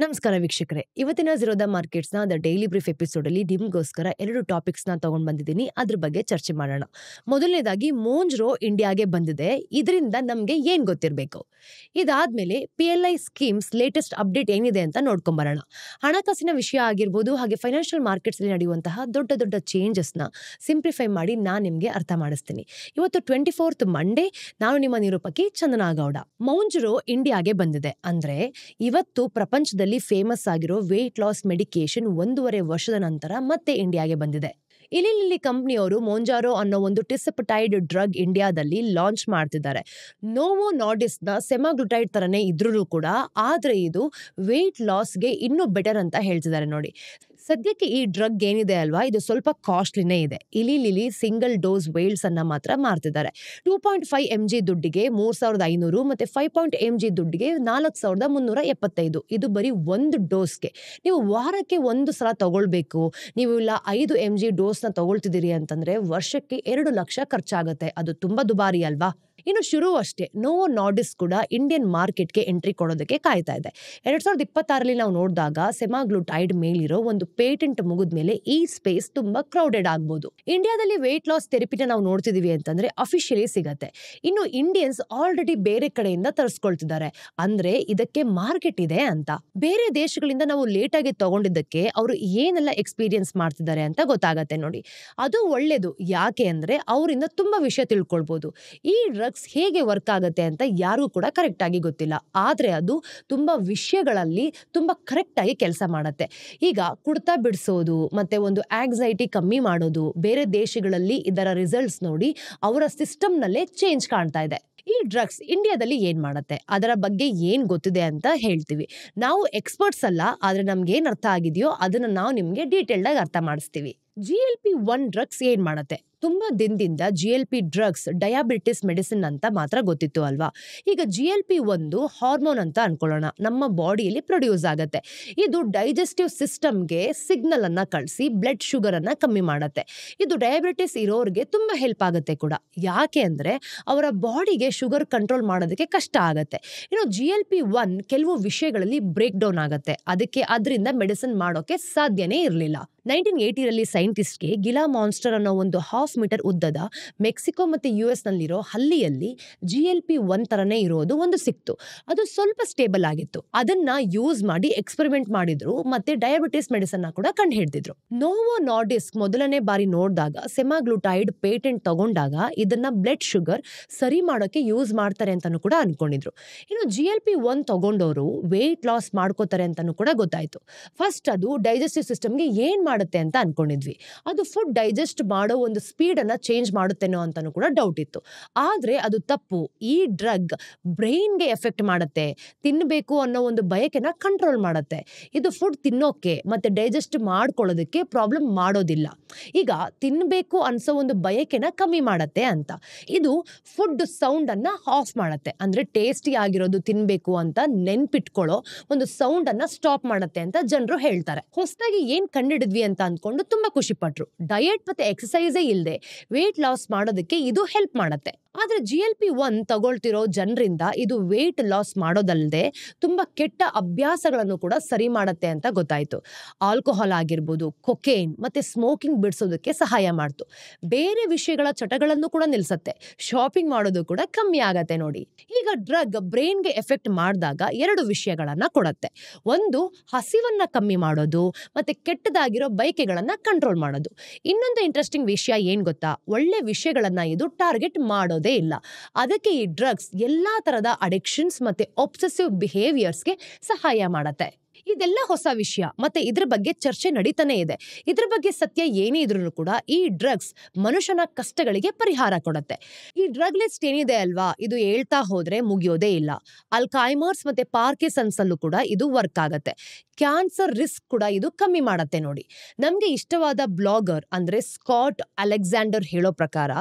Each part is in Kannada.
ನಮಸ್ಕಾರ ವೀಕ್ಷಕರೇ, ಇವತ್ತಿನ ಝೀರೋದ ಮಾರ್ಕೆಟ್ಸ್ನ ದ ಡೈಲಿ ಬ್ರೀಫ್ ಎಪಿಸೋಡಲ್ಲಿ ನಿಮಗೋಸ್ಕರ 2 ಟಾಪಿಕ್ಸ್ನ ತಗೊಂಡು ಬಂದಿದ್ದೀನಿ. ಅದ್ರ ಬಗ್ಗೆ ಚರ್ಚೆ ಮಾಡೋಣ. ಮೊದಲನೇದಾಗಿ ಮೋಂಜ್ರೋ ಇಂಡಿಯಾಗೆ ಬಂದಿದೆ. ಇದರಿಂದ ನಮಗೆ ಏನು ಗೊತ್ತಿರಬೇಕು? ಇದಾದ್ಮೇಲೆ PLI ಸ್ಕೀಮ್ಸ್ ಲೇಟೆಸ್ಟ್ ಅಪ್ಡೇಟ್ ಏನಿದೆ ಅಂತ ನೋಡ್ಕೊಂಬರೋಣ. ಹಣಕಾಸಿನ ವಿಷಯ ಆಗಿರ್ಬೋದು, ಹಾಗೆ ಫೈನಾನ್ಷಿಯಲ್ ಮಾರ್ಕೆಟ್ಸಲ್ಲಿ ನಡೆಯುವಂತಹ ದೊಡ್ಡ ದೊಡ್ಡ ಚೇಂಜಸ್ನ ಸಿಂಪ್ಲಿಫೈ ಮಾಡಿ ನಾನು ನಿಮಗೆ ಅರ್ಥ ಮಾಡಿಸ್ತೀನಿ. ಇವತ್ತು 24th ಮಂಡೇ. ನಾನು ನಿಮ್ಮ ನಿರೂಪಕಿ ಚಂದನಾಗೌಡ. ಮೋಂಜ್ರೋ ಇಂಡಿಯಾಗೆ ಬಂದಿದೆ ಅಂದ್ರೆ ಇವತ್ತು ಪ್ರಪಂಚದಲ್ಲಿ ಫೇಮಸ್ ಆಗಿರೋ ವೇಟ್ ಲಾಸ್ ಮೆಡಿಕೇಶನ್ 1.5 ವರ್ಷದ ನಂತರ ಮತ್ತೆ ಇಂಡಿಯಾಗೆ ಬಂದಿದೆ. ಇಲ್ಲಿ ಕಂಪ್ನಿಯವರು ಮೋಂಜಾರೋ ಅನ್ನೋ ಒಂದು ಟಿಸೆಪ್ಟೈಡ್ ಡ್ರಗ್ ಇಂಡಿಯಾದಲ್ಲಿ ಲಾಂಚ್ ಮಾಡ್ತಿದ್ದಾರೆ. ನೋವೋ ನಾರ್ಡಿಸ್ಕ್ನ ಸೆಮಾಗ್ಲುಟೈಡ್ ತರನೇ ಇದ್ರೂ ಕೂಡ, ಆದ್ರೆ ಇದು ವೇಟ್ ಲಾಸ್ಗೆ ಇನ್ನೂ ಬೆಟರ್ ಅಂತ ಹೇಳ್ತಿದ್ದಾರೆ ನೋಡಿ. ಸದ್ಯಕ್ಕೆ ಈ ಡ್ರಗ್ ಏನಿದೆ ಅಲ್ವಾ, ಇದು ಸ್ವಲ್ಪ ಕಾಸ್ಟ್ಲಿನೇ ಇದೆ. ಇಲ್ಲಿ ಸಿಂಗಲ್ ಡೋಸ್ ವೇಲ್ಸ್ ಅನ್ನ ಮಾತ್ರ ಮಾರ್ತಿದ್ದಾರೆ. 2.5 mg ದುಡ್ಡಿಗೆ 3,500 ಮತ್ತೆ 5 mg ದುಡ್ಡಿಗೆ 4,375. ಇದು ಬರೀ ಒಂದು ಡೋಸ್ಗೆ. ನೀವು ವಾರಕ್ಕೆ ಒಂದು ಸಲ ತಗೊಳ್ಬೇಕು. ನೀವು ಇಲ್ಲ 5 mg ಡೋಸ್ನ ತಗೊಳ್ತಿದ್ದೀರಿ ಅಂತಂದ್ರೆ ವರ್ಷಕ್ಕೆ 2 ಲಕ್ಷ ಖರ್ಚಾಗುತ್ತೆ. ಅದು ತುಂಬಾ ದುಬಾರಿ ಅಲ್ವಾ? ಇನ್ನು ಶುರು ಅಷ್ಟೇ. ನೋವೋ ನಾರ್ಡಿಸ್ಕ್ ಕೂಡ ಇಂಡಿಯನ್ ಮಾರ್ಕೆಟ್ಗೆ ಎಂಟ್ರಿ ಕೊಡೋದಕ್ಕೆ ಕಾಯ್ತಾ ಇದೆ. 2026ರಲ್ಲಿ ನಾವು ನೋಡಿದಾಗ ಸೆಮಾಗ್ಲುಟೈಡ್ ಮೇಲಿರೋ ಒಂದು ಪೇಟೆಂಟ್ ಮುಗಿದ್ಮೇಲೆ ಈ ಸ್ಪೇಸ್ ತುಂಬಾ ಕ್ರೌಡೆಡ್ ಆಗ್ಬೋದು. ಇಂಡಿಯಾದಲ್ಲಿ ವೇಟ್ ಲಾಸ್ ಥೆರಪಿನ ನಾವು ನೋಡ್ತಿದೀವಿ ಅಂತಂದ್ರೆ ಅಫಿಷಿಯಲಿ ಸಿಗತ್ತೆ. ಇನ್ನು ಇಂಡಿಯನ್ಸ್ ಆಲ್ರೆಡಿ ಬೇರೆ ಕಡೆಯಿಂದ ತರಿಸ್ಕೊಳ್ತಿದ್ದಾರೆ, ಅಂದ್ರೆ ಇದಕ್ಕೆ ಮಾರ್ಕೆಟ್ ಇದೆ ಅಂತ. ಬೇರೆ ದೇಶಗಳಿಂದ ನಾವು ಲೇಟ್ ಆಗಿ ತಗೊಂಡಿದ್ದಕ್ಕೆ ಅವರು ಏನೆಲ್ಲ ಎಕ್ಸ್ಪೀರಿಯನ್ಸ್ ಮಾಡ್ತಿದ್ದಾರೆ ಅಂತ ಗೊತ್ತಾಗತ್ತೆ ನೋಡಿ. ಅದು ಒಳ್ಳೇದು. ಯಾಕೆ ಅಂದ್ರೆ ಅವರಿಂದ ತುಂಬಾ ವಿಷಯ ತಿಳ್ಕೊಳ್ಬಹುದು. ಈ ಡ್ರಗ್ಸ್ ಹೇಗೆ ವರ್ಕ್ ಆಗುತ್ತೆ ಅಂತ ಯಾರಿಗೂ ಕೂಡ ಕರೆಕ್ಟ್ ಆಗಿ ಗೊತ್ತಿಲ್ಲ, ಆದ್ರೆ ಅದು ತುಂಬಾ ವಿಷಯಗಳಲ್ಲಿ ತುಂಬಾ ಕರೆಕ್ಟ್ ಆಗಿ ಕೆಲಸ ಮಾಡುತ್ತೆ. ಈಗ ಕುಡ್ತಾ ಬಿಡಿಸೋದು ಮತ್ತೆ ಒಂದು ಆಂಗ್ಸೈಟಿ ಕಮ್ಮಿ ಮಾಡೋದು, ಬೇರೆ ದೇಶಗಳಲ್ಲಿ ಇದರ ರಿಸಲ್ಟ್ಸ್ ನೋಡಿ ಅವರ ಸಿಸ್ಟಮ್ ನಲ್ಲೇ ಚೇಂಜ್ ಕಾಣ್ತಾ ಇದೆ. ಈ ಡ್ರಗ್ಸ್ ಇಂಡಿಯಾದಲ್ಲಿ ಏನ್ ಮಾಡುತ್ತೆ, ಅದರ ಬಗ್ಗೆ ಏನ್ ಗೊತ್ತಿದೆ ಅಂತ ಹೇಳ್ತೀವಿ. ನಾವು ಎಕ್ಸ್ಪರ್ಟ್ಸ್ ಅಲ್ಲ, ಆದ್ರೆ ನಮ್ಗೆ ಏನ್ ಅರ್ಥ ಆಗಿದೆಯೋ ಅದನ್ನ ನಾವು ನಿಮ್ಗೆ ಡೀಟೇಲ್ಡ್ ಆಗಿ ಅರ್ಥ ಮಾಡಿಸ್ತೀವಿ. GLP-1 ಡ್ರಗ್ಸ್ ಏನ್ ಮಾಡುತ್ತೆ? ತುಂಬಾ ದಿನದಿಂದ GLP ಡ್ರಗ್ಸ್ ಡಯಾಬಿಟಿಸ್ ಮೆಡಿಸಿನ್ ಅಂತ ಮಾತ್ರ ಗೊತ್ತಿತ್ತು ಅಲ್ವಾ. ಈಗ GLP-1 ಹಾರ್ಮೋನ್ ಅಂತ ಅನ್ಕೊಳ್ಳೋಣ, ನಮ್ಮ ಬಾಡಿಯಲ್ಲಿ ಪ್ರೊಡ್ಯೂಸ್ ಆಗತ್ತೆ. ಇದು ಡೈಜೆಸ್ಟಿವ್ ಸಿಸ್ಟಮ್ಗೆ ಸಿಗ್ನಲ್ ಅನ್ನ ಕಳಿಸಿ ಬ್ಲಡ್ ಶುಗರ್ ಅನ್ನ ಕಮ್ಮಿ ಮಾಡುತ್ತೆ. ಇದು ಡಯಾಬಿಟಿಸ್ ಇರೋರಿಗೆ ತುಂಬಾ ಹೆಲ್ಪ್ ಆಗುತ್ತೆ ಕೂಡ. ಯಾಕೆ ಅಂದ್ರೆ ಅವರ ಬಾಡಿಗೆ ಶುಗರ್ ಕಂಟ್ರೋಲ್ ಮಾಡೋದಕ್ಕೆ ಕಷ್ಟ ಆಗತ್ತೆ. ಇನ್ನು GLP-1 ಕೆಲವು ವಿಷಯಗಳಲ್ಲಿ ಬ್ರೇಕ್ ಡೌನ್ ಆಗತ್ತೆ, ಅದಕ್ಕೆ ಅದರಿಂದ ಮೆಡಿಸಿನ್ ಮಾಡೋಕೆ ಸಾಧ್ಯನೇ ಇರಲಿಲ್ಲ. 1980ರಲ್ಲಿ ಸೈಂಟಿಸ್ಟ್ಗೆ ಗಿಲಾ ಮಾನ್ಸ್ಟರ್ ಅನ್ನೋ ಒಂದು 1/2 ಮೀಟರ್ ಉದ್ದದ ಮೆಕ್ಸಿಕೋ ಮತ್ತೆ US ನಲ್ಲಿರೋ ಹಲ್ಲಿಯಲ್ಲಿ GLP-1 ತರನೇ ಇರೋದು ಒಂದು ಸಿಕ್ತು. ಅದು ಸ್ವಲ್ಪ ಸ್ಟೇಬಲ್ ಆಗಿತ್ತು. ಅದನ್ನ ಯೂಸ್ ಮಾಡಿ ಎಕ್ಸ್ಪೆರಿಮೆಂಟ್ ಮಾಡಿದ್ರು ಮತ್ತೆ ಡಯಾಬಿಟಿಸ್ ಮೆಡಿಸಿನ್ ಕೂಡ ಕಂಡು ಹಿಡಿದಿದ್ರು. ನೋವೋ ನಾರ್ಡಿಸ್ಕ್ ಮೊದಲನೇ ಬಾರಿ ನೋಡಿದಾಗ ಸೆಮಾಗ್ಲುಟೈಡ್ ಪೇಟೆಂಟ್ ತಗೊಂಡಾಗ ಇದನ್ನ ಬ್ಲಡ್ ಶುಗರ್ ಸರಿ ಮಾಡೋಕೆ ಯೂಸ್ ಮಾಡ್ತಾರೆ ಅಂತಾನು ಕೂಡ ಅನ್ಕೊಂಡಿದ್ರು. ಇನ್ನು GLP-1 ತಗೊಂಡವರು ವೇಟ್ ಲಾಸ್ ಮಾಡ್ಕೋತಾರೆ ಅಂತಾನು ಕೂಡ ಗೊತ್ತಾಯ್ತು. ಫಸ್ಟ್ ಅದು ಡೈಜೆಸ್ಟಿವ್ ಸಿಸ್ಟಮ್ಗೆ ಏನ್ ಮಾಡುತ್ತೆ ಅಂತ ಅನ್ಕೊಂಡಿದ್ವಿ. ಅದು ಫುಡ್ ಡೈಜೆಸ್ಟ್ ಮಾಡೋ ಒಂದು ಸ್ಪೀಡ್ ಅನ್ನ ಚೇಂಜ್ ಮಾಡುತ್ತೇನೋ ಅಂತಾನು ಕೂಡ ಡೌಟ್ ಇತ್ತು, ಆದ್ರೆ ಅದು ತಪ್ಪು. ಈ ಡ್ರಗ್ ಬ್ರೈನ್ಗೆ ಎಫೆಕ್ಟ್ ಮಾಡುತ್ತೆ. ತಿನ್ನಬೇಕು ಅನ್ನೋ ಒಂದು ಬಯಕೆನ ಕಂಟ್ರೋಲ್ ಮಾಡುತ್ತೆ. ಇದು ಫುಡ್ ತಿನ್ನೋಕೆ ಮತ್ತೆ ಡೈಜೆಸ್ಟ್ ಮಾಡ್ಕೊಳ್ಳೋದಕ್ಕೆ ಪ್ರಾಬ್ಲಮ್ ಮಾಡೋದಿಲ್ಲ. ಈಗ ತಿನ್ನಬೇಕು ಅನ್ಸೋ ಒಂದು ಬಯಕೆನ ಕಮ್ಮಿ ಮಾಡತ್ತೆ ಅಂತ. ಇದು ಫುಡ್ ಸೌಂಡ್ ಅನ್ನ ಆಫ್ ಮಾಡುತ್ತೆ, ಅಂದ್ರೆ ಟೇಸ್ಟಿ ಆಗಿರೋದು ತಿನ್ಬೇಕು ಅಂತ ನೆನ್ಪಿಟ್ಕೊಳ್ಳೋ ಒಂದು ಸೌಂಡ್ ಅನ್ನ ಸ್ಟಾಪ್ ಮಾಡುತ್ತೆ ಅಂತ ಜನರು ಹೇಳ್ತಾರೆ. ಹೊಸದಾಗಿ ಏನ್ ಕಂಡಿಡಿದ್ವಿ ಅಂತ ಅಂದ್ಕೊಂಡು ತುಂಬಾ ಖುಷಿ ಪಟ್ರು. ಡಯಟ್ ಮತ್ತೆ ಎಕ್ಸಸೈಸೇ ಇಲ್ಲದೆ ವೇಟ್ ಲಾಸ್ ಮಾಡೋದಕ್ಕೆ ಇದು ಹೆಲ್ಪ್ ಮಾಡುತ್ತೆ. ಆದ್ರೆ GLP-1 ತಗೊಳ್ತಿರೋ ಜನರಿಂದ ಇದು ವೇಟ್ ಲಾಸ್ ಮಾಡೋದಲ್ಲದೆ ತುಂಬಾ ಕೆಟ್ಟ ಅಭ್ಯಾಸಗಳನ್ನು ಕೂಡ ಸರಿ ಮಾಡುತ್ತೆ ಅಂತ ಗೊತ್ತಾಯ್ತು. ಆಲ್ಕೋಹಾಲ್ ಆಗಿರ್ಬೋದು, ಕೊಕೇನ್ ಮತ್ತೆ ಸ್ಮೋಕಿಂಗ್ ಬಿಡಿಸೋದಕ್ಕೆ ಸಹಾಯ ಮಾಡ್ತು. ಬೇರೆ ವಿಷಯಗಳ ಚಟಗಳನ್ನು ಕೂಡ ನಿಲ್ಸತ್ತೆ. ಶಾಪಿಂಗ್ ಮಾಡೋದು ಕೂಡ ಕಮ್ಮಿ ಆಗತ್ತೆ ನೋಡಿ. ಈಗ ಡ್ರಗ್ ಬ್ರೈನ್ಗೆ ಎಫೆಕ್ಟ್ ಮಾಡಿದಾಗ 2 ವಿಷಯಗಳನ್ನ ಕೊಡತ್ತೆ. ಒಂದು ಹಸಿವನ್ನ ಕಮ್ಮಿ ಮಾಡೋದು ಮತ್ತೆ ಕೆಟ್ಟದಾಗಿರೋ ಬಯಕೆಗಳನ್ನ ಕಂಟ್ರೋಲ್ ಮಾಡೋದು. ಇನ್ನೊಂದು ಇಂಟ್ರೆಸ್ಟಿಂಗ್ ವಿಷಯ ಏನ್ ಗೊತ್ತಾ, ಒಳ್ಳೆ ವಿಷಯಗಳನ್ನ ಇದು ಟಾರ್ಗೆಟ್ ಮಾಡೋದೇ ಇಲ್ಲ. ಅದಕ್ಕೆ ಈ ಡ್ರಗ್ಸ್ ಎಲ್ಲಾ ತರದ ಅಡಿಕ್ಷನ್ಸ್ ಮತ್ತೆ ಒಬ್ಸೆಸಿವ್ ಬಿಹೇವಿಯರ್ಸ್ಗೆ ಸಹಾಯ ಮಾಡತ್ತೆ. ಇದೆಲ್ಲ ಹೊಸ ವಿಷಯ ಮತ್ತೆ ಇದ್ರ ಬಗ್ಗೆ ಚರ್ಚೆ ನಡೀತಾನೆ ಇದೆ. ಇದ್ರ ಬಗ್ಗೆ ಸತ್ಯ ಏನೇ ಇದ್ರೂ ಕೂಡ ಈ ಡ್ರಗ್ಸ್ ಮನುಷ್ಯನ ಕಷ್ಟಗಳಿಗೆ ಪರಿಹಾರ ಕೊಡುತ್ತೆ. ಈ ಡ್ರಗ್ ಲಿಸ್ಟ್ ಏನಿದೆ ಅಲ್ವಾ, ಇದು ಹೇಳ್ತಾ ಹೋದ್ರೆ ಮುಗಿಯೋದೇ ಇಲ್ಲ. ಅಲ್ಝೈಮರ್ಸ್ ಮತ್ತೆ ಪಾರ್ಕಿನ್ಸನ್ಸ್ ಅಲ್ಲೂ ಕೂಡ ಇದು ವರ್ಕ್ ಆಗತ್ತೆ. ಕ್ಯಾನ್ಸರ್ ರಿಸ್ಕ್ ಕೂಡ ಇದು ಕಮ್ಮಿ ಮಾಡತ್ತೆ ನೋಡಿ. ನಮ್ಗೆ ಇಷ್ಟವಾದ ಬ್ಲಾಗರ್ ಅಂದ್ರೆ ಸ್ಕಾಟ್ ಅಲೆಕ್ಸಾಂಡರ್ ಹೇಳೋ ಪ್ರಕಾರ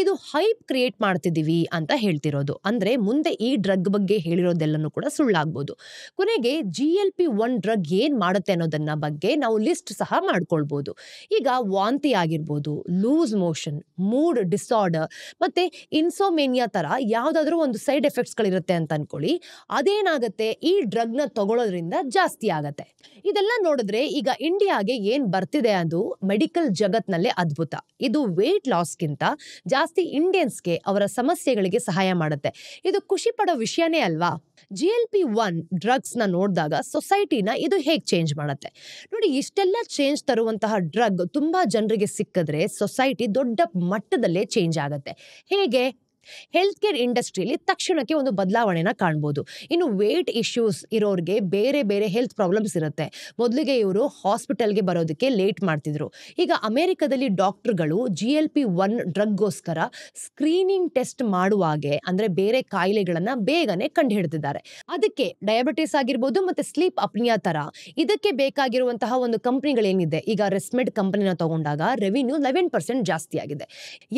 ಇದು ಹೈಪ್ ಕ್ರಿಯೇಟ್ ಮಾಡ್ತಿದೀವಿ ಅಂತ ಹೇಳ್ತಿರೋದು. ಅಂದ್ರೆ ಮುಂದೆ ಈ ಡ್ರಗ್ ಬಗ್ಗೆ ಹೇಳಿರೋದೆಲ್ಲನೂ ಕೂಡ ಸುಳ್ಳಾಗ್ಬೋದು. ಕೊನೆಗೆ GLP-1 ಒನ್ ಡ್ರಗ್ ಏನ್ ಮಾಡುತ್ತೆ ಅನ್ನೋದನ್ನ ಬಗ್ಗೆ ನಾವು ಲಿಸ್ಟ್ ಸಹ ಮಾಡ್ಕೊಳ್ಬಹುದು. ಈಗ ವಾಂತಿ ಆಗಿರ್ಬೋದು, ಲೂಸ್ ಮೋಷನ್, ಮೂಡ್ ಡಿಸಾರ್ಡರ್ ಮತ್ತೆ ಇನ್ಸೋಮೇನಿಯಾ ತರ ಯಾವ್ದಾದ್ರು ಒಂದು ಸೈಡ್ ಎಫೆಕ್ಟ್ಸ್ ಗಳಿರುತ್ತೆ ಅಂತ ಅನ್ಕೊಳ್ಳಿ. ಅದೇನಾಗತ್ತೆ, ಈ ಡ್ರಗ್ ನ ತಗೊಳ್ಳೋದ್ರಿಂದ ಜಾಸ್ತಿ ಆಗತ್ತೆ. ಇದೆಲ್ಲ ನೋಡಿದ್ರೆ ಈಗ ಇಂಡಿಯಾಗೆ ಏನ್ ಬರ್ತಿದೆ ಅದು ಮೆಡಿಕಲ್ ಜಗತ್ನಲ್ಲೇ ಅದ್ಭುತ. ಇದು ವೇಟ್ ಲಾಸ್ಗಿಂತ ಜಾಸ್ತಿ ಇಂಡಿಯನ್ಸ್ಗೆ ಅವರ ಸಮಸ್ಯೆಗಳಿಗೆ ಸಹಾಯ ಮಾಡುತ್ತೆ. ಇದು ಖುಷಿ ಪಡೋ ವಿಷಯನೇ ಅಲ್ವಾ? GLP-1 ಡ್ರಗ್ಸ್ ನ ನೋಡಿದಾಗ ಸೊಸೈಟಿನ ಇದು ಹೇಗ್ ಚೇಂಜ್ ಮಾಡುತ್ತೆ ನೋಡಿ. ಇಷ್ಟೆಲ್ಲ ಚೇಂಜ್ ತರುವಂತಹ ಡ್ರಗ್ ತುಂಬಾ ಜನರಿಗೆ ಸಿಕ್ಕಿದ್ರೆ ಸೊಸೈಟಿ ದೊಡ್ಡ ಮಟ್ಟದಲ್ಲೇ ಚೇಂಜ್ ಆಗತ್ತೆ. ಹೇಗೆ? ಹೆಲ್ತ್ ಕೇರ್ ಇಂಡಸ್ಟ್ರಿಯಲ್ಲಿ ತಕ್ಷಣಕ್ಕೆ ಒಂದು ಬದಲಾವಣೆನ ಕಾಣ್ಬೋದು. ಇನ್ನು ವೇಟ್ ಇಶ್ಯೂಸ್ ಇರೋರಿಗೆ ಬೇರೆ ಬೇರೆ ಹೆಲ್ತ್ ಪ್ರಾಬ್ಲಮ್ಸ್ ಇರುತ್ತೆ. ಮೊದಲಿಗೆ ಇವರು ಹಾಸ್ಪಿಟಲ್ಗೆ ಬರೋದಕ್ಕೆ ಲೇಟ್ ಮಾಡ್ತಿದ್ರು. ಈಗ ಅಮೆರಿಕದಲ್ಲಿ ಡಾಕ್ಟರ್ಗಳು GLP-1 ಡ್ರಗ್ಗೋಸ್ಕರ ಸ್ಕ್ರೀನಿಂಗ್ ಟೆಸ್ಟ್ ಮಾಡುವಾಗೆ ಅಂದ್ರೆ ಬೇರೆ ಕಾಯಿಲೆಗಳನ್ನ ಬೇಗನೆ ಕಂಡು ಹಿಡಿದಿದ್ದಾರೆ. ಅದಕ್ಕೆ ಡಯಾಬಿಟಿಸ್ ಆಗಿರ್ಬೋದು ಮತ್ತೆ ಸ್ಲೀಪ್ ಅಪ್ನಿಯಾ ತರ ಇದಕ್ಕೆ ಬೇಕಾಗಿರುವಂತಹ ಒಂದು ಕಂಪನಿಗಳೇನಿದೆ, ಈಗ ರೆಸ್ಮೆಡ್ ಕಂಪನಿನ ತಗೊಂಡಾಗ ರೆವಿನ್ಯೂ 11% ಜಾಸ್ತಿ ಆಗಿದೆ.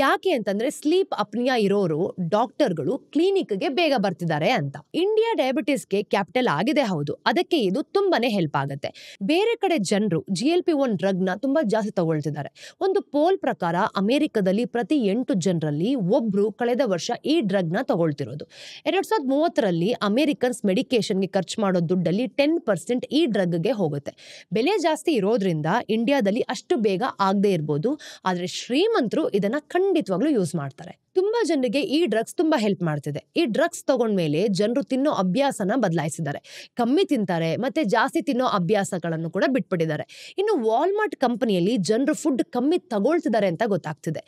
ಯಾಕೆ ಅಂತಂದ್ರೆ ಸ್ಲೀಪ್ ಅಪ್ನಿಯಾ ಇರೋರು ಡಾಕ್ಟರ್ಗಳು ಕ್ಲಿನಿಕ್ಗೆ ಬೇಗ ಬರ್ತಿದ್ದಾರೆ ಅಂತ. ಇಂಡಿಯಾ ಡಯಾಬಿಟಿಸ್ಗೆ ಕ್ಯಾಪಿಟಲ್ ಆಗಿದೆ ಹೌದು, ಅದಕ್ಕೆ ಇದು ತುಂಬಾನೇ ಹೆಲ್ಪ್ ಆಗುತ್ತೆ. ಬೇರೆ ಕಡೆ ಜನರು GLP-1 ಡ್ರಗ್ ನ ತುಂಬಾ ಜಾಸ್ತಿ ತಗೊಳ್ತಿದ್ದಾರೆ. ಒಂದು ಪೋಲ್ ಪ್ರಕಾರ ಅಮೆರಿಕದಲ್ಲಿ ಪ್ರತಿ 8 ಜನರಲ್ಲಿ ಒಬ್ರು ಕಳೆದ ವರ್ಷ ಈ ಡ್ರಗ್ ನ ತಗೊಳ್ತಿರೋದು. 2030ರಲ್ಲಿ ಅಮೆರಿಕನ್ಸ್ ಮೆಡಿಕೇಶನ್ಗೆ ಖರ್ಚು ಮಾಡೋ ದುಡ್ಡಲ್ಲಿ 10% ಈ ಡ್ರಗ್ಗೆ ಹೋಗುತ್ತೆ. ಬೆಲೆ ಜಾಸ್ತಿ ಇರೋದ್ರಿಂದ ಇಂಡಿಯಾದಲ್ಲಿ ಅಷ್ಟು ಬೇಗ ಆಗದೆ ಇರ್ಬೋದು, ಆದ್ರೆ ಶ್ರೀಮಂತರು ಇದನ್ನ ಖಂಡಿತವಾಗ್ಲೂ ಯೂಸ್ ಮಾಡ್ತಾರೆ. ತುಂಬಾ ಜನರಿಗೆ ಈ ಡ್ರಗ್ಸ್ ತುಂಬಾ ಹೆಲ್ಪ್ ಮಾಡ್ತಿದೆ. ಈ ಡ್ರಗ್ಸ್ ತಗೊಂಡ್ಮೇಲೆ ಜನರು ತಿನ್ನೋ ಅಭ್ಯಾಸನ ಬದಲಾಯಿಸಿದ್ದಾರೆ. ಕಮ್ಮಿ ತಿಂತಾರೆ ಮತ್ತೆ ಜಾಸ್ತಿ ತಿನ್ನೋ ಅಭ್ಯಾಸಗಳನ್ನು ಕೂಡ ಬಿಟ್ಬಿಟ್ಟಿದ್ದಾರೆ. ಇನ್ನು ವಾಲ್ಮಾರ್ಟ್ ಕಂಪನಿಯಲ್ಲಿ ಜನರು ಫುಡ್ ಕಮ್ಮಿ ತಗೊಳ್ತಿದ್ದಾರೆ ಅಂತ ಗೊತ್ತಾಗ್ತಿದೆ.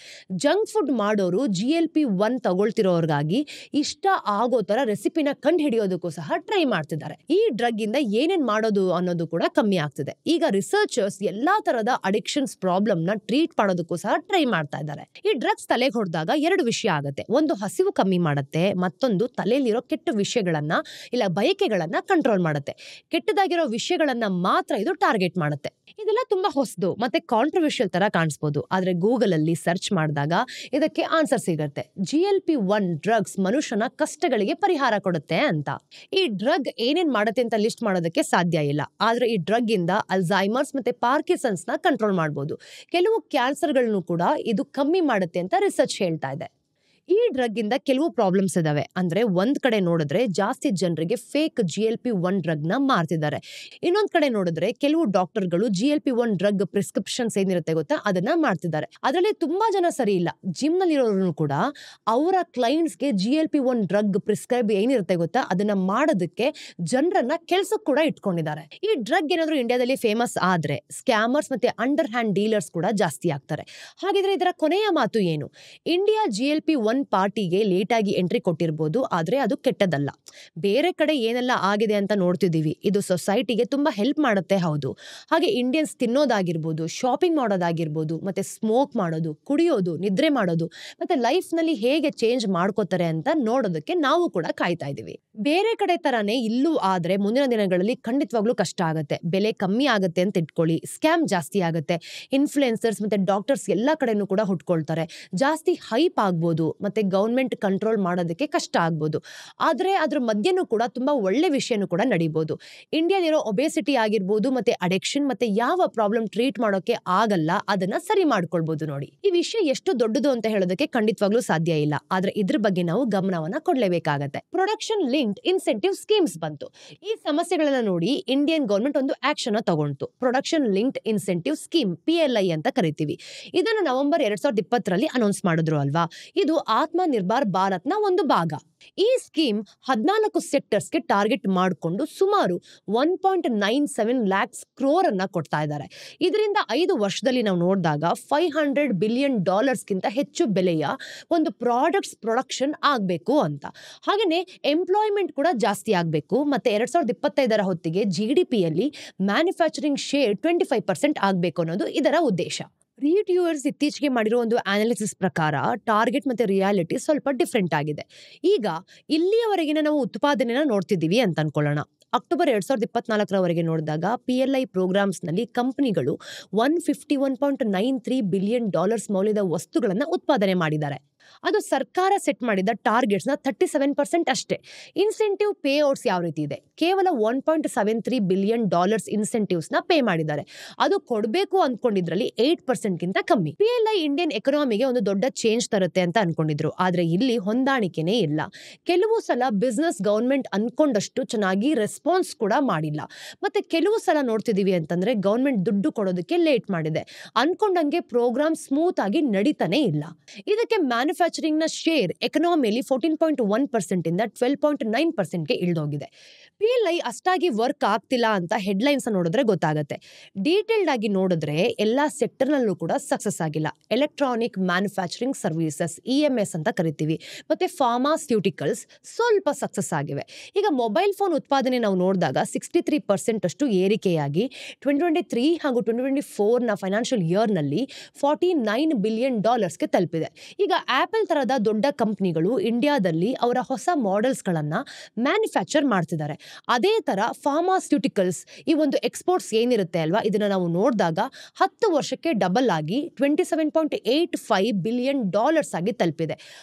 ಜಂಕ್ ಫುಡ್ ಮಾಡೋರು GLP-1 ತಗೊಳ್ತಿರೋರ್ಗಾಗಿ ಇಷ್ಟ ಆಗೋ ತರ ರೆಸಿಪಿನ ಕಂಡು ಹಿಡಿಯೋದಕ್ಕೂ ಸಹ ಟ್ರೈ ಮಾಡ್ತಿದ್ದಾರೆ. ಈ ಡ್ರಗ್ ಇಂದ ಏನೇನ್ ಮಾಡೋದು ಅನ್ನೋದು ಕೂಡ ಕಮ್ಮಿ ಆಗ್ತಿದೆ. ಈಗ ರಿಸರ್ಚರ್ಸ್ ಎಲ್ಲಾ ತರದ ಅಡಿಕ್ಷನ್ಸ್ ಪ್ರಾಬ್ಲಮ್ ನ ಟ್ರೀಟ್ ಮಾಡೋದಕ್ಕೂ ಸಹ ಟ್ರೈ ಮಾಡ್ತಾ ಇದ್ದಾರೆ. ಈ ಡ್ರಗ್ಸ್ ತಲೆಗೆ ಹೊಡೆದಾಗ ಎರಡು ವಿಷಯ ಆಗುತ್ತೆ. ಒಂದು ಹಸಿವು ಕಮ್ಮಿ ಮಾಡುತ್ತೆ, ಮತ್ತೊಂದು ತಲೆಯಲ್ಲಿರೋ ಕೆಟ್ಟ ವಿಷಯಗಳನ್ನ ಇಲ್ಲ ಬಯಕೆಗಳನ್ನ ಕಂಟ್ರೋಲ್ ಮಾಡುತ್ತೆ. ಕೆಟ್ಟದಾಗಿರೋ ವಿಷಯಗಳನ್ನ ಮಾತ್ರ ಇದು ಟಾರ್ಗೆಟ್ ಮಾಡುತ್ತೆ. ಇದೆಲ್ಲ ತುಂಬಾ ಹೊಸದು ಮತ್ತೆ ಕಾಂಟ್ರವರ್ಷಿಯಲ್ ತರ ಕಾಣಿಸ್ಬೋದು, ಆದ್ರೆ ಗೂಗಲ್ ಅಲ್ಲಿ ಸರ್ಚ್ ಮಾಡಿದಾಗ ಇದಕ್ಕೆ ಆನ್ಸರ್ ಸಿಗುತ್ತೆ. GLP-1 ಡ್ರಗ್ಸ್ ಮನುಷ್ಯನ ಕಷ್ಟಗಳಿಗೆ ಪರಿಹಾರ ಕೊಡುತ್ತೆ ಅಂತ. ಈ ಡ್ರಗ್ ಏನೇನ್ ಮಾಡುತ್ತೆ ಅಂತ ಲಿಸ್ಟ್ ಮಾಡೋದಕ್ಕೆ ಸಾಧ್ಯ ಇಲ್ಲ, ಆದ್ರೆ ಈ ಡ್ರಗ್ ಇಂದ ಅಲ್ಝೈಮರ್ಸ್ ಮತ್ತೆ ಪಾರ್ಕಿನ್ಸನ್ಸ್ ನ ಕಂಟ್ರೋಲ್ ಮಾಡಬಹುದು. ಕೆಲವು ಕ್ಯಾನ್ಸರ್ಗಳನ್ನು ಕೂಡ ಇದು ಕಮ್ಮಿ ಮಾಡುತ್ತೆ ಅಂತ ರಿಸರ್ಚ್ ಹೇಳ್ತಾ ಇದೆ. ಈ ಡ್ರಗ್ ಇಂದ ಕೆಲವು ಪ್ರಾಬ್ಲಮ್ಸ್ ಇದಾವೆ. ಅಂದ್ರೆ ಒಂದ್ ಕಡೆ ನೋಡಿದ್ರೆ ಜಾಸ್ತಿ ಜನರಿಗೆ ಫೇಕ್ GLP-1 ಡ್ರಗ್ ನ ಮಾರ್ತಿದ್ದಾರೆ. ಇನ್ನೊಂದ್ ಕಡೆ ನೋಡಿದ್ರೆ ಕೆಲವು ಡಾಕ್ಟರ್ಗಳು GLP-1 ಡ್ರಗ್ ಪ್ರಿಸ್ಕ್ರಿಪ್ಷನ್ಸ್ ಏನಿರುತ್ತೆ ಗೊತ್ತಾ, ಅದನ್ನ ಮಾಡ್ತಿದ್ದಾರೆ. ಅದರಲ್ಲಿ ತುಂಬಾ ಜನ ಸರಿ ಇಲ್ಲ. ಜಿಮ್ ನಲ್ಲಿರೋರು ಕೂಡ ಅವರ ಕ್ಲೈಂಟ್ಸ್ಗೆ GLP-1 ಡ್ರಗ್ ಪ್ರಿಸ್ಕ್ರೈಬ್ ಏನಿರುತ್ತೆ ಗೊತ್ತಾ, ಅದನ್ನ ಮಾಡೋದಕ್ಕೆ ಜನರನ್ನ ಕೆಲ್ಸಕ್ಕೆ ಕೂಡ ಇಟ್ಕೊಂಡಿದ್ದಾರೆ. ಈ ಡ್ರಗ್ ಏನಾದ್ರು ಇಂಡಿಯಾದಲ್ಲಿ ಫೇಮಸ್ ಆದ್ರೆ ಸ್ಕ್ಯಾಮರ್ಸ್ ಮತ್ತೆ ಅಂಡರ್ ಹ್ಯಾಂಡ್ ಡೀಲರ್ಸ್ ಕೂಡ ಜಾಸ್ತಿ ಆಗ್ತಾರೆ. ಹಾಗಿದ್ರೆ ಇದರ ಕೊನೆಯ ಮಾತು ಏನು? ಇಂಡಿಯಾ GLP-1 ಪಾರ್ಟಿಗೆ ಲೇಟ್ ಆಗಿ ಎಂಟ್ರಿ ಕೊಟ್ಟಿರ್ಬೋದು, ಆದ್ರೆ ಅದು ಕೆಟ್ಟದಲ್ಲ. ಬೇರೆ ಕಡೆ ಏನೆಲ್ಲ ಆಗಿದೆ ಅಂತ ನೋಡ್ತಿದೀವಿ. ಇದು ಸೊಸೈಟಿಗೆ ತುಂಬಾ ಹೆಲ್ಪ್ ಮಾಡುತ್ತೆ ಹೌದು. ಹಾಗೆ ಇಂಡಿಯನ್ಸ್ ತಿನ್ನೋದಾಗಿರ್ಬೋದು, ಶಾಪಿಂಗ್ ಮಾಡೋದಾಗಿರ್ಬೋದು, ಮತ್ತೆ ಸ್ಮೋಕ್ ಮಾಡೋದು, ಕುಡಿಯೋದು, ನಿದ್ರೆ ಮಾಡೋದು ಮತ್ತೆ ಲೈಫ್ ನಲ್ಲಿ ಹೇಗೆ ಚೇಂಜ್ ಮಾಡ್ಕೋತಾರೆ ಅಂತ ನೋಡೋದಕ್ಕೆ ನಾವು ಕೂಡ ಕಾಯ್ತಾ ಇದೀವಿ. ಬೇರೆ ಕಡೆ ತರಾನೇ ಇಲ್ಲೂ ಆದ್ರೆ ಮುಂದಿನ ದಿನಗಳಲ್ಲಿ ಖಂಡಿತವಾಗ್ಲೂ ಕಷ್ಟ ಆಗುತ್ತೆ. ಬೆಲೆ ಕಮ್ಮಿ ಆಗುತ್ತೆ ಅಂತ ಇಟ್ಕೊಳ್ಳಿ, ಸ್ಕ್ಯಾಮ್ ಜಾಸ್ತಿ ಆಗುತ್ತೆ. ಇನ್ಫ್ಲುಯೆನ್ಸರ್ಸ್ ಮತ್ತೆ ಡಾಕ್ಟರ್ಸ್ ಎಲ್ಲಾ ಕಡೆನೂ ಕೂಡ ಹುಟ್ಕೊಳ್ತಾರೆ. ಜಾಸ್ತಿ ಹೈಪ್ ಆಗ್ಬೋದು ಮತ್ತೆ ಗವರ್ಮೆಂಟ್ ಕಂಟ್ರೋಲ್ ಮಾಡೋದಕ್ಕೆ ಕಷ್ಟ ಆಗ್ಬೋದು. ಆದ್ರೆ ಅದ್ರ ಮಧ್ಯನೂ ಕೂಡ ತುಂಬಾ ಒಳ್ಳೆ ವಿಷಯನೂ ಕೂಡ ನಡೀಬಹುದು. ಇಂಡಿಯಾದಲ್ಲಿರೋ ಒಬೇಸಿಟಿ ಆಗಿರ್ಬೋದು ಮತ್ತೆ ಅಡಿಕ್ಷನ್ ಮತ್ತೆ ಯಾವ ಪ್ರಾಬ್ಲಮ್ ಟ್ರೀಟ್ ಮಾಡೋಕೆ ಆಗಲ್ಲ ಅದನ್ನ ಸರಿ ಮಾಡ್ಕೊಳ್ಬಹುದು. ನೋಡಿ, ಈ ವಿಷಯ ಎಷ್ಟು ದೊಡ್ಡದು ಅಂತ ಹೇಳೋದಕ್ಕೆ ಖಂಡಿತವಾಗ್ಲೂ ಸಾಧ್ಯ ಇಲ್ಲ, ಆದ್ರೆ ಇದ್ರ ಬಗ್ಗೆ ನಾವು ಗಮನವನ್ನ ಕೊಡ್ಲೇಬೇಕಾಗತ್ತೆ. ಪ್ರೊಡಕ್ಷನ್ ಲಿಂಕ್ಡ್ ಇನ್ಸೆಂಟಿವ್ ಸ್ಕೀಮ್ಸ್ ಬಂತು. ಈ ಸಮಸ್ಯೆಗಳನ್ನ ನೋಡಿ ಇಂಡಿಯನ್ ಗವರ್ಮೆಂಟ್ ಒಂದು ಆಕ್ಷನ್ ತಗೊಂಡು production linked incentive scheme PLI ಅಂತ ಕರಿತೀವಿ. ಇದನ್ನು ನವೆಂಬರ್ 2020ರಲ್ಲಿ ಅನೌನ್ಸ್ ಮಾಡಿದ್ರು ಅಲ್ವಾ. ಇದು ಆತ್ಮ ನಿರ್ಭರ್ ಭಾರತ್ನ ಒಂದು ಭಾಗ. ಈ ಸ್ಕೀಮ್ 14 ಸೆಕ್ಟರ್ಸ್ಗೆ ಟಾರ್ಗೆಟ್ ಮಾಡಿಕೊಂಡು ಸುಮಾರು 1.97 lakhs crore ಅನ್ನ ಕೊಡ್ತಾ ಇದ್ದಾರೆ. ಇದರಿಂದ 5 ವರ್ಷದಲ್ಲಿ ನಾವು ನೋಡಿದಾಗ $500 billion ಗಿಂತ ಹೆಚ್ಚು ಬೆಲೆಯ ಒಂದು ಪ್ರಾಡಕ್ಟ್ಸ್ ಪ್ರೊಡಕ್ಷನ್ ಆಗಬೇಕು ಅಂತ. ಹಾಗೇನೆ ಎಂಪ್ಲಾಯ್ಮೆಂಟ್ ಕೂಡ ಜಾಸ್ತಿ ಆಗಬೇಕು. ಮತ್ತೆ 2025ರ ಹೊತ್ತಿಗೆ GDPಯಲ್ಲಿ ಮ್ಯಾನುಫ್ಯಾಕ್ಚರಿಂಗ್ ಶೇರ್ 25% ಆಗಬೇಕು ಅನ್ನೋದು ಇದರ ಉದ್ದೇಶ. ರಿವ್ಯೂವರ್ಸ್ ಇತ್ತೀಚೆಗೆ ಮಾಡಿರೋ ಒಂದು ಅನಾಲಿಸಿಸ್ ಪ್ರಕಾರ ಟಾರ್ಗೆಟ್ ಮತ್ತೆ ರಿಯಾಲಿಟಿ ಸ್ವಲ್ಪ ಡಿಫ್ರೆಂಟ್ ಆಗಿದೆ. ಈಗ ಇಲ್ಲಿಯವರೆಗಿನ ನಾವು ಉತ್ಪಾದನೆನ ನೋಡ್ತಿದ್ದೀವಿ ಅಂತ ಅನ್ಕೊಳ್ಳೋಣ. ಅಕ್ಟೋಬರ್ 2024ರವರೆಗೆ ನೋಡಿದಾಗ PLI ಪ್ರೋಗ್ರಾಮ್ಸ್ ನಲ್ಲಿ ಕಂಪನಿಗಳು $151.93 billion ಮೌಲ್ಯದ ವಸ್ತುಗಳನ್ನ ಉತ್ಪಾದನೆ ಮಾಡಿದ್ದಾರೆ. ಅದು ಸರ್ಕಾರ ಸೆಟ್ ಮಾಡಿದ ಟಾರ್ಗೆಟ್ಸ್ನ 37% ಅಷ್ಟೇ. ಇನ್ಸೆಂಟಿವ್ ಪೇ ಔಟ್ಸ್ ಯಾವ ರೀತಿ ಇದೆ, ಕೇವಲ $1.73 ಬಿಲಿಯನ್ ಇನ್ಸೆಂಟಿವ್ಸ್ನ ಪೇ ಮಾಡಿದ್ದಾರೆ. ಅದು ಕೊಡಬೇಕು ಅಂದ್ಕೊಂಡಿದ್ರಲ್ಲಿ 8%ಗಿಂತ ಕಮ್ಮಿ. PLI ಇಂಡಿಯನ್ ಎಕನಾಮಿಗೆ ಒಂದು ದೊಡ್ಡ ಚೇಂಜ್ ತರುತ್ತೆ ಅಂತ ಅನ್ಕೊಂಡಿದ್ರು, ಆದ್ರೆ ಇಲ್ಲಿ ಹೊಂದಾಣಿಕೆನೇ ಇಲ್ಲ. ಕೆಲವು ಸಲ ಬಿಸ್ನೆಸ್ ಗವರ್ಮೆಂಟ್ ಅನ್ಕೊಂಡಷ್ಟು ಚೆನ್ನಾಗಿ ರೆಸ್ಪಾನ್ಸ್ ಕೂಡ ಮಾಡಿಲ್ಲ. ಮತ್ತೆ ಕೆಲವು ಸಲ ನೋಡ್ತಿದೀವಿ ಅಂತಂದ್ರೆ ಗವರ್ಮೆಂಟ್ ದುಡ್ಡು ಕೊಡೋದಕ್ಕೆ ಲೇಟ್ ಮಾಡಿದೆ, ಅನ್ಕೊಂಡಂಗೆ ಪ್ರೋಗ್ರಾಮ್ ಸ್ಮೂತ್ ಆಗಿ ನಡೀತಾನೆ ಇಲ್ಲ. ಇದಕ್ಕೆ ಮ್ಯಾನುಫ್ಯಾಕ್ಚರಿಂಗ್ ನ ಶೇರ್ ಎಕನಾಮಿಯಲ್ಲಿ 14.1% ಇಂದ 12.9%ಗೆ ಇಳಿದೋಗಿದೆ. PLI ಅಷ್ಟಾಗಿ ವರ್ಕ್ ಆಗ್ತಿಲ್ಲ ಅಂತ ಹೆಡ್ಲೈನ್ಸ್ ನೋಡಿದ್ರೆ ಗೊತ್ತಾಗುತ್ತೆ. ಡೀಟೇಲ್ಡ್ ಆಗಿ ನೋಡಿದ್ರೆ ಎಲ್ಲಾ ಸೆಕ್ಟರ್ ನಲ್ಲೂ ಕೂಡ ಸಕ್ಸಸ್ ಆಗಿಲ್ಲ. ಎಲೆಕ್ಟ್ರಾನಿಕ್ ಮ್ಯಾನುಫ್ಯಾಕ್ಚರಿಂಗ್ ಸರ್ವಿಸಸ್ EMS ಅಂತ ಕರಿತೀವಿ, ಮತ್ತೆ ಫಾರ್ಮಾಸ್ಯೂಟಿಕಲ್ಸ್ ಸ್ವಲ್ಪ ಸಕ್ಸಸ್ ಆಗಿವೆ. ಈಗ ಮೊಬೈಲ್ ಫೋನ್ ಉತ್ಪಾದನೆ ನಾವು ನೋಡಿದಾಗ 63% ಅಷ್ಟು ಏರಿಕೆಯಾಗಿ 2023 ಹಾಗೂ 2024 ನ ಫೈನಾನ್ಷಿಯಲ್ ಇಯರ್ ನಲ್ಲಿ $49 ಬಿಲಿಯನ್ ತಲುಪಿದೆ. ಈಗ ಆಪಲ್ ತರದ ದೊಡ್ಡ ಕಂಪನಿಗಳು ಇಂಡಿಯಾದಲ್ಲಿ ಅವರ ಹೊಸ ಮಾಡೆಲ್ಸ್ ಗಳನ್ನ ಮ್ಯಾನುಫ್ಯಾಕ್ಚರ್ ಮಾಡ್ತಿದ್ದಾರೆ. ಅದೇ ತರ ಫಾರ್ಮಾಸ್ಯೂಟಿಕಲ್ಸ್ ಈ ಒಂದು ಎಕ್ಸ್ಪೋರ್ಟ್ಸ್ ಏನಿರುತ್ತೆ ಅಲ್ವಾ, ಇದನ್ನ ನಾವು ನೋಡಿದಾಗ 10 ವರ್ಷಕ್ಕೆ ಡಬಲ್ ಆಗಿ $27.85 ಬಿಲಿಯನ್ ಆಗಿ ತಲುಪಿದೆ.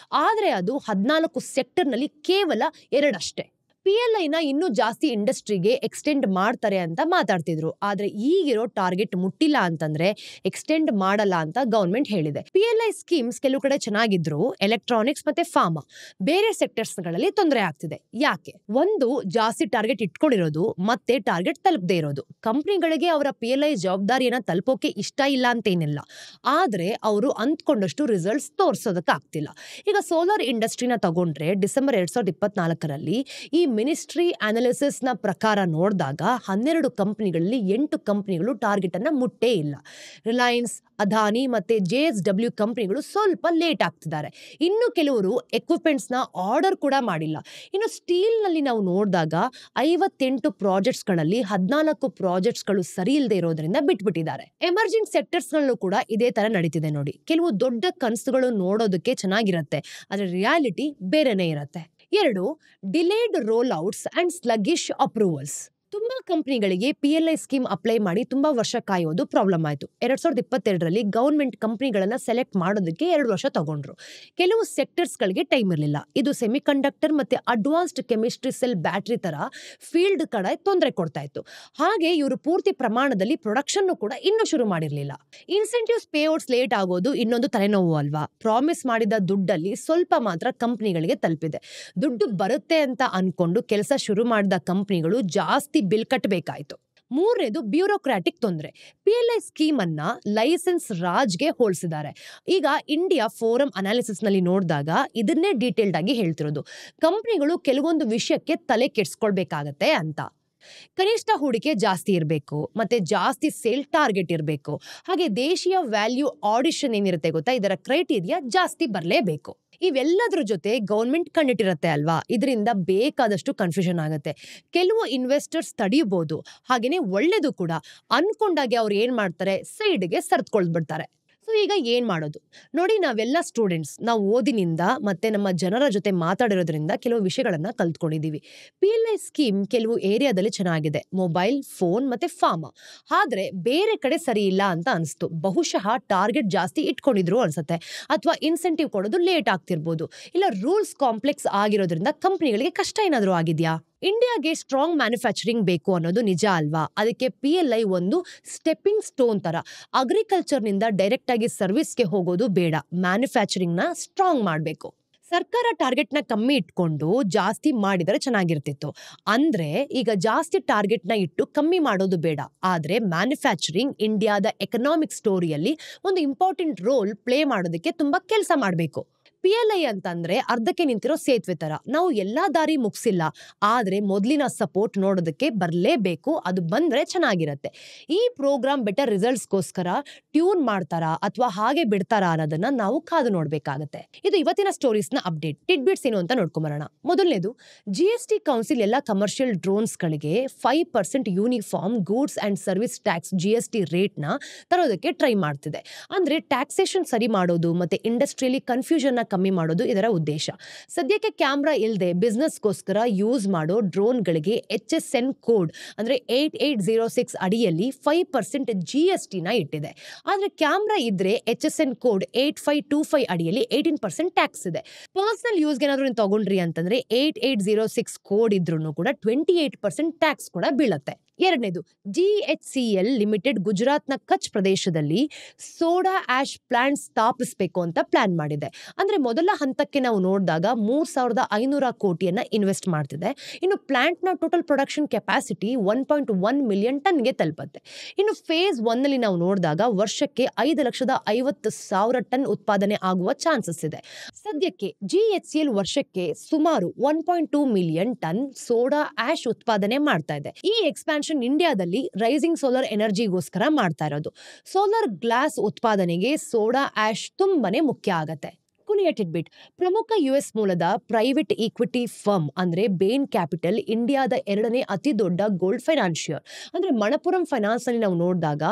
ಆದ್ರೆ ಅದು 14 ಸೆಕ್ಟರ್ ನಲ್ಲಿ ಕೇವಲ 2 ಅಷ್ಟೇ. PLI ನ ಇನ್ನೂ ಜಾಸ್ತಿ ಇಂಡಸ್ಟ್ರಿಗೆ ಎಕ್ಸ್ಟೆಂಡ್ ಮಾಡ್ತಾರೆ ಅಂತ ಮಾತಾಡ್ತಿದ್ರು, ಆದ್ರೆ ಈಗಿರೋ ಟಾರ್ಗೆಟ್ ಮುಟ್ಟಿಲ್ಲ ಅಂತಂದ್ರೆ ಎಕ್ಸ್ಟೆಂಡ್ ಮಾಡಲ್ಲ ಅಂತ ಗವರ್ಮೆಂಟ್ ಹೇಳಿದೆ. PLI ಸ್ಕೀಮ್ಸ್ ಕೆಲವು ಕಡೆ ಚೆನ್ನಾಗಿದ್ರು, ಎಲೆಕ್ಟ್ರಾನಿಕ್ಸ್ ಮತ್ತೆ ಫಾರ್ಮಾ ಬೇರೆ ಸೆಕ್ಟರ್ಸ್ ಗಳಲ್ಲಿ ತೊಂದರೆ ಆಗ್ತಿದೆ. ಯಾಕೆ? ಒಂದು, ಜಾಸ್ತಿ ಟಾರ್ಗೆಟ್ ಇಟ್ಕೊಂಡಿರೋದು ಮತ್ತೆ ಟಾರ್ಗೆಟ್ ತಲುಪದೇ ಇರೋದು. ಕಂಪನಿಗಳಿಗೆ ಅವರ PLI ಜವಾಬ್ದಾರಿಯನ್ನ ತಲುಪೋಕೆ ಇಷ್ಟ ಇಲ್ಲ ಅಂತೇನಿಲ್ಲ, ಆದ್ರೆ ಅವರು ಅಂದ್ಕೊಂಡಷ್ಟು ರಿಸಲ್ಟ್ಸ್ ತೋರ್ಸೋದಕ್ಕೆ ಆಗ್ತಿಲ್ಲ. ಈಗ ಸೋಲಾರ್ ಇಂಡಸ್ಟ್ರಿನ ತಗೊಂಡ್ರೆ ಡಿಸೆಂಬರ್ 2024ರಲ್ಲಿ ಈ ಮಿನಿಸ್ಟ್ರಿ ಅನಾಲಿಸಿಸ್ ನ ಪ್ರಕಾರ ನೋಡಿದಾಗ 12 ಕಂಪನಿಗಳಲ್ಲಿ 8 ಕಂಪನಿಗಳು ಟಾರ್ಗೆಟ್ ಅನ್ನ ಮುಟ್ಟೇ ಇಲ್ಲ. ರಿಲಯನ್ಸ್, ಅದಾನಿ ಮತ್ತೆ JSW ಕಂಪನಿಗಳು ಸ್ವಲ್ಪ ಲೇಟ್ ಆಗ್ತಿದ್ದಾರೆ. ಇನ್ನು ಕೆಲವರು ಎಕ್ವಿಪ್ಮೆಂಟ್ಸ್ ನ ಆರ್ಡರ್ ಕೂಡ ಮಾಡಿಲ್ಲ. ಇನ್ನು ಸ್ಟೀಲ್ ನಲ್ಲಿ ನಾವು ನೋಡಿದಾಗ 58 ಪ್ರಾಜೆಕ್ಟ್ಸ್ ಗಳಲ್ಲಿ 14 ಪ್ರಾಜೆಕ್ಟ್ಸ್ ಗಳು ಸರಿ ಇಲ್ಲದೆ ಇರೋದ್ರಿಂದ ಬಿಟ್ಬಿಟ್ಟಿದ್ದಾರೆ. ಎಮರ್ಜಿಂಗ್ ಸೆಕ್ಟರ್ಸ್ ನಲ್ಲೂ ಕೂಡ ಇದೇ ತರ ನಡೀತಿದೆ ನೋಡಿ. ಕೆಲವು ದೊಡ್ಡ ಕನಸುಗಳು ನೋಡೋದಕ್ಕೆ ಚೆನ್ನಾಗಿರತ್ತೆ, ಆದ್ರೆ ರಿಯಾಲಿಟಿ ಬೇರೆನೇ ಇರತ್ತೆ. 2, delayed roll outs and sluggish approvals. ತುಂಬಾ ಕಂಪನಿಗಳಿಗೆ PLI ಸ್ಕೀಮ್ ಅಪ್ಲೈ ಮಾಡಿ ತುಂಬಾ ವರ್ಷ ಕಾಯೋದು ಪ್ರಾಬ್ಲಮ್ ಆಯ್ತು. 2022ರಲ್ಲಿ ಗವರ್ಮೆಂಟ್ ಕಂಪನಿಗಳನ್ನ ಸೆಲೆಕ್ಟ್ ಮಾಡೋದಕ್ಕೆ 2 ವರ್ಷ ತಗೊಂಡ್ರು. ಕೆಲವು ಸೆಕ್ಟರ್ಸ್ ಗಳಿಗೆ ಟೈಮ್ ಇರಲಿಲ್ಲ. ಇದು ಸೆಮಿಕಂಡಕ್ಟರ್ ಮತ್ತೆ ಅಡ್ವಾನ್ಸ್ಡ್ ಕೆಮಿಸ್ಟ್ರಿ ಸೆಲ್ ಬ್ಯಾಟರಿ ತರ ಫೀಲ್ಡ್ ಕಡೆ ತೊಂದರೆ ಕೊಡ್ತಾ ಇತ್ತು. ಹಾಗೆ ಇವರು ಪೂರ್ತಿ ಪ್ರಮಾಣದಲ್ಲಿ ಪ್ರೊಡಕ್ಷನ್ ಕೂಡ ಇನ್ನೂ ಶುರು ಮಾಡಿರ್ಲಿಲ್ಲ. ಇನ್ಸೆಂಟಿವ್ಸ್ ಪೇ ಔಟ್ಸ್ ಲೇಟ್ ಆಗೋದು ಇನ್ನೊಂದು ತಲೆನೋವು ಅಲ್ವಾ. ಪ್ರಾಮಿಸ್ ಮಾಡಿದ ದುಡ್ಡಲ್ಲಿ ಸ್ವಲ್ಪ ಮಾತ್ರ ಕಂಪನಿಗಳಿಗೆ ತಲುಪಿದೆ. ದುಡ್ಡು ಬರುತ್ತೆ ಅಂತ ಅನ್ಕೊಂಡು ಕೆಲಸ ಶುರು ಮಾಡಿದ ಕಂಪನಿಗಳು ಜಾಸ್ತಿ ಬಿಲ್ ಕಟ್ಟಬೇಕಾಯ್ತು. 3ನೇದು ಬ್ಯೂರೋಕ್ರಾಟಿಕ್ ತೊಂದರೆ. PLI ಸ್ಕೀಮ್ ಅನ್ನ ಲೈಸೆನ್ಸ್ ರಾಜ್ಗೆ ಹೋಲಿಸಿದ್ದಾರೆ. ಈಗ ಇಂಡಿಯಾ ಫೋರಂ ಅನಾಲಿಸಿಸ್ ನಲ್ಲಿ ನೋಡಿದಾಗ ಇದನ್ನೇ ಡೀಟೇಲ್ಡ್ ಆಗಿ ಹೇಳ್ತಿರೋದು. ಕಂಪನಿಗಳು ಕೆಲವೊಂದು ವಿಷಯಕ್ಕೆ ತಲೆ ಕೆಡ್ಸ್ಕೊಳ್ಬೇಕಾಗತ್ತೆ ಅಂತ. ಕನಿಷ್ಠ ಹೂಡಿಕೆ ಜಾಸ್ತಿ ಇರಬೇಕು, ಮತ್ತೆ ಜಾಸ್ತಿ ಸೇಲ್ ಟಾರ್ಗೆಟ್ ಇರಬೇಕು, ಹಾಗೆ ದೇಶೀಯ ವ್ಯಾಲ್ಯೂ ಆಡಿಷನ್ ಏನಿರುತ್ತೆ ಗೊತ್ತಾ, ಇದರ ಕ್ರೈಟೀರಿಯಾ ಜಾಸ್ತಿ ಬರಲೇಬೇಕು. ಇವೆಲ್ಲದ್ರ ಜೊತೆ ಗವರ್ಮೆಂಟ್ ಕಣ್ಣಿಟ್ಟಿರತ್ತೆ ಅಲ್ವಾ, ಇದರಿಂದ ಬೇಕಾದಷ್ಟು ಕನ್ಫ್ಯೂಷನ್ ಆಗುತ್ತೆ. ಕೆಲವು ಇನ್ವೆಸ್ಟರ್ಸ್ ತಡೆಯಬಹುದು, ಹಾಗೇನೆ ಒಳ್ಳೇದು ಕೂಡ. ಅನ್ಕೊಂಡಾಗೆ ಅವ್ರು ಏನ್ ಮಾಡ್ತಾರೆ, ಸೈಡ್ಗೆ ಸರಿದುಕೊಳ್ಬಿಡ್ತಾರೆ. ಸೊ ಈಗ ಏನ್ ಮಾಡೋದು ನೋಡಿ, ನಾವೆಲ್ಲ ಸ್ಟೂಡೆಂಟ್ಸ್, ನಾವು ಓದಿನಿಂದ ಮತ್ತೆ ನಮ್ಮ ಜನರ ಜೊತೆ ಮಾತಾಡಿರೋದ್ರಿಂದ ಕೆಲವು ವಿಷಯಗಳನ್ನ ಕಲ್ತ್ಕೊಂಡಿದೀವಿ. PLI ಸ್ಕೀಮ್ ಕೆಲವು ಏರಿಯಾದಲ್ಲಿ ಚೆನ್ನಾಗಿದೆ, ಮೊಬೈಲ್ ಫೋನ್ ಮತ್ತೆ ಫಾರ್ಮಾ, ಆದ್ರೆ ಬೇರೆ ಕಡೆ ಸರಿ ಇಲ್ಲ ಅಂತ ಅನಿಸ್ತು. ಬಹುಶಃ ಟಾರ್ಗೆಟ್ ಜಾಸ್ತಿ ಇಟ್ಕೊಂಡಿದ್ರು ಅನ್ಸುತ್ತೆ, ಅಥವಾ ಇನ್ಸೆಂಟಿವ್ ಕೊಡೋದು ಲೇಟ್ ಆಗ್ತಿರ್ಬೋದು, ಇಲ್ಲ ರೂಲ್ಸ್ ಕಾಂಪ್ಲೆಕ್ಸ್ ಆಗಿರೋದ್ರಿಂದ ಕಂಪನಿಗಳಿಗೆ ಕಷ್ಟ ಏನಾದರೂ ಆಗಿದ್ಯಾ. ಇಂಡಿಯಾಗೆ ಸ್ಟ್ರಾಂಗ್ ಮ್ಯಾನುಫ್ಯಾಕ್ಚರಿಂಗ್ ಬೇಕು ಅನ್ನೋದು ನಿಜ ಅಲ್ವಾ. ಅದಕ್ಕೆ PLI ಒಂದು ಸ್ಟೆಪ್ಪಿಂಗ್ ಸ್ಟೋನ್ ತರ. ಅಗ್ರಿಕಲ್ಚರ್ ನಿಂದ ಡೈರೆಕ್ಟ್ ಆಗಿ ಸರ್ವಿಸ್ಗೆ ಹೋಗೋದು ಬೇಡ, ಮ್ಯಾನುಫ್ಯಾಕ್ಚರಿಂಗ್ ನ ಸ್ಟ್ರಾಂಗ್ ಮಾಡಬೇಕು. ಸರ್ಕಾರ ಟಾರ್ಗೆಟ್ ನ ಕಮ್ಮಿ ಇಟ್ಕೊಂಡು ಜಾಸ್ತಿ ಮಾಡಿದರೆ ಚೆನ್ನಾಗಿರ್ತಿತ್ತು. ಅಂದ್ರೆ ಈಗ ಜಾಸ್ತಿ ಟಾರ್ಗೆಟ್ ನ ಇಟ್ಟು ಕಮ್ಮಿ ಮಾಡೋದು ಬೇಡ, ಆದ್ರೆ ಮ್ಯಾನುಫ್ಯಾಕ್ಚರಿಂಗ್ ಇಂಡಿಯಾದ ಎಕನಾಮಿಕ್ ಸ್ಟೋರಿಯಲ್ಲಿ ಒಂದು ಇಂಪಾರ್ಟೆಂಟ್ ರೋಲ್ ಪ್ಲೇ ಮಾಡೋದಕ್ಕೆ ತುಂಬಾ ಕೆಲಸ ಮಾಡಬೇಕು. PLI ಅಂತಂದ್ರೆ ಅರ್ಧಕ್ಕೆ ನಿಂತಿರೋ ಸೇತುವೆ ತರ. ನಾವು ಎಲ್ಲಾ ದಾರಿ ಮುಗಿಸಿಲ್ಲ, ಆದ್ರೆ ಮೊದಲಿನ ಸಪೋರ್ಟ್ ನೋಡೋದಕ್ಕೆ ಬರಲೇಬೇಕು. ಅದು ಬಂದ್ರೆ ಚೆನ್ನಾಗಿರತ್ತೆ. ಈ ಪ್ರೋಗ್ರಾಮ್ ಬೆಟರ್ ರಿಸಲ್ಟ್ಸ್ಗೋಸ್ಕರ ಟ್ಯೂನ್ ಮಾಡ್ತಾರಾ ಅಥವಾ ಹಾಗೆ ಬಿಡ್ತಾರಾ ಅನ್ನೋದನ್ನ ನಾವು ಕಾದು ನೋಡ್ಬೇಕಾಗತ್ತೆ. ಇದು ಇವತ್ತಿನ ಸ್ಟೋರೀಸ್ ನ ಅಪ್ಡೇಟ್. ಟಿಡ್ಬಿಟ್ಸ್ ಏನು ಅಂತ ನೋಡ್ಕೊಂಬರೋಣ. ಮೊದಲನೇದು, GST ಕೌನ್ಸಿಲ್ ಎಲ್ಲ ಕಮರ್ಷಿಯಲ್ ಡ್ರೋನ್ಸ್ ಗಳಿಗೆ 5% uniform goods and service tax GST rate ನ ತರೋದಕ್ಕೆ ಟ್ರೈ ಮಾಡ್ತಿದೆ. ಅಂದ್ರೆ ಟ್ಯಾಕ್ಸೇಷನ್ ಸರಿ ಮಾಡೋದು ಮತ್ತೆ ಇಂಡಸ್ಟ್ರಿಯಲ್ಲಿ ಕನ್ಫ್ಯೂಷನ್ ನ ಕಮ್ಮಿ ಮಾಡೋದು ಇದರ ಉದ್ದೇಶ. ಸದ್ಯಕ್ಕೆ ಕ್ಯಾಮ್ರಾ ಇಲ್ಲದೆ ಬಿಸ್ನೆಸ್ಗೋಸ್ಕರ ಯೂಸ್ ಮಾಡೋ ಡ್ರೋನ್ಗಳಿಗೆ HSN ಕೋಡ್ ಅಂದ್ರೆ 8806 ಅಡಿಯಲ್ಲಿ 5% GST ನ ಇಟ್ಟಿದೆ. ಆದ್ರೆ ಕ್ಯಾಮ್ರಾ ಇದ್ರೆ HSN ಕೋಡ್ 8525 ಅಡಿಯಲ್ಲಿ 18% ಟ್ಯಾಕ್ಸ್ ಇದೆ. ಪರ್ಸನಲ್ ಯೂಸ್ಗೆ ಏನಾದ್ರು ನೀವು ತಗೊಂಡ್ರಿ ಅಂತಂದ್ರೆ 8806 ಕೋಡ್ ಇದ್ರೂ ಕೂಡ 28% ಟ್ಯಾಕ್ಸ್ ಕೂಡ ಬೀಳುತ್ತೆ. ಎರಡನೇದು, GHCL ಲಿಮಿಟೆಡ್ ಗುಜರಾತ್ನ ಕಚ್ ಪ್ರದೇಶದಲ್ಲಿ ಸೋಡಾ ಆಶ್ ಪ್ಲಾಂಟ್ ಸ್ಥಾಪಿಸಬೇಕು ಅಂತ ಪ್ಲಾನ್ ಮಾಡಿದೆ. ಅಂದ್ರೆ ಮೊದಲ ಹಂತಕ್ಕೆ ನಾವು ನೋಡಿದಾಗ 3500 ಕೋಟಿಯನ್ನ ಇನ್ವೆಸ್ಟ್ ಮಾಡ್ತಿದೆ. ಇನ್ನು ಪ್ಲಾಂಟ್ನ ಟೋಟಲ್ ಪ್ರೊಡಕ್ಷನ್ ಕೆಪಾಸಿಟಿ 1.1 ಮಿಲಿಯನ್ ಟನ್ಗೆ ತಲುಪುತ್ತೆ. ಇನ್ನು ಫೇಸ್ 1 ನಲ್ಲಿ ನಾವು ನೋಡಿದಾಗ ವರ್ಷಕ್ಕೆ 5,50,000 ಟನ್ ಉತ್ಪಾದನೆ ಆಗುವ ಚಾನ್ಸಸ್ ಇದೆ. ಸದ್ಯಕ್ಕೆ GHCL ವರ್ಷಕ್ಕೆ ಸುಮಾರು 1.2 ಮಿಲಿಯನ್ ಟನ್ ಸೋಡಾ ಆಶ್ ಉತ್ಪಾದನೆ ಮಾಡ್ತಾ ಇದೆ. ಈ ಎಕ್ಸ್ಪ್ಯಾನ್ಷನ್ ಇಂಡಿಯಾದಲ್ಲಿ ರೈಸಿಂಗ್ ಸೋಲಾರ್ ಎನರ್ಜಿಗೋಸ್ಕರ ಮಾಡ್ತಾ ಇರೋದು. ಸೋಲಾರ್ ಗ್ಲಾಸ್ ಉತ್ಪಾದನೆಗೆ ಸೋಡಾ ಆಶ್ ತುಂಬಾನೇ ಮುಖ್ಯ ಆಗತ್ತೆ. ಕೊನೆಯ ಟಿಡ್ಬಿಟ್, ಪ್ರಮುಖ US ಮೂಲದ ಪ್ರೈವೇಟ್ ಈಕ್ವಿಟಿ ಫರ್ಮ್ ಅಂದ್ರೆ ಬೇನ್ ಕ್ಯಾಪಿಟಲ್ ಇಂಡಿಯಾದ 2ನೇ ಅತಿ ದೊಡ್ಡ ಗೋಲ್ಡ್ ಫೈನಾನ್ಷಿಯರ್ ಅಂದ್ರೆ ಮಣಪುರಂ ಫೈನಾನ್ಸ್ ನಲ್ಲಿ ನಾವು ನೋಡಿದಾಗ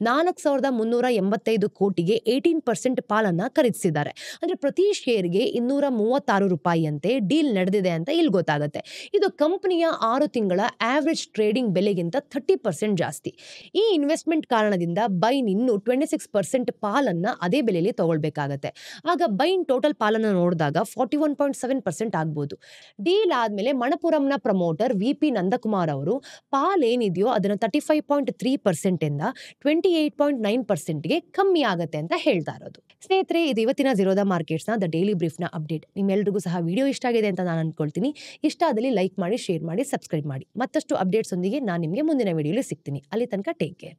4,385 ಕೋಟಿಗೆ 18% ಪಾಲನ್ನ ಖರೀದಿಸಿದ್ದಾರೆ. ಅಂದ್ರೆ ಪ್ರತಿ ಶೇರ್ಗೆ 236 ರೂಪಾಯಿಯಂತೆ ಡೀಲ್ ನಡೆದಿದೆ ಅಂತ ಇಲ್ಲಿ ಗೊತ್ತಾಗುತ್ತೆ. ಇದು ಕಂಪನಿಯ 6 ತಿಂಗಳ ಆವರೇಜ್ ಟ್ರೇಡಿಂಗ್ ಬೆಲೆಗಿಂತ 30% ಜಾಸ್ತಿ. ಈ ಇನ್ವೆಸ್ಟ್ಮೆಂಟ್ ಕಾರಣದಿಂದ ಬೈನ್ ಇನ್ನು 26% ಪಾಲನ್ನ ಅದೇ ಬೆಲೆಯಲ್ಲಿ ತಗೊಳ್ಬೇಕಾಗತ್ತೆ. ಆಗ ಬೈನ್ ಟೋಟಲ್ ಪಾಲನ್ನ ನೋಡಿದಾಗ 41.7% ಆಗ್ಬೋದು. ಡೀಲ್ ಆದ್ಮೇಲೆ ಮಣಪುರಂನ ಪ್ರಮೋಟರ್ VP ನಂದಕುಮಾರ್ ಅವರು ಪಾಲೇನಿದೆಯೋ ಅದನ್ನ 35.3% ಇಂದ 28.9%ಗೆ ಕಮ್ಮಿ ಆಗತ್ತೆ ಅಂತ ಹೇಳ್ತಾ ಇರೋದು. ಸ್ನೇಹಿತರೆ, ಇದು ಇವತ್ತಿನ ಝೀರೋದ ಮಾರ್ಕೆಟ್ಸ್ನ ದ ಡೈಲಿ ಬ್ರೀಫ್ನ ಅಪ್ಡೇಟ್. ನಿಮ್ಮೆಲ್ರಿಗೂ ಸಹ ವಿಡಿಯೋ ಇಷ್ಟ ಆಗಿದೆ ಅಂತ ನಾನು ಅನ್ಕೊಳ್ತೀನಿ. ಇಷ್ಟ ಆದಲ್ಲಿ ಲೈಕ್ ಮಾಡಿ, ಶೇರ್ ಮಾಡಿ, ಸಬ್ಸ್ಕ್ರೈಬ್ ಮಾಡಿ. ಮತ್ತಷ್ಟು ಅಪ್ಡೇಟ್ಸ್ ಒಂದಿಗೆ ನಾನು ನಿಮಗೆ ಮುಂದಿನ ವಿಡಿಯೋಲಿ ಸಿಗ್ತೀನಿ. ಅಲ್ಲಿ ತನಕ ಟೇಕ್ ಕೇರ್.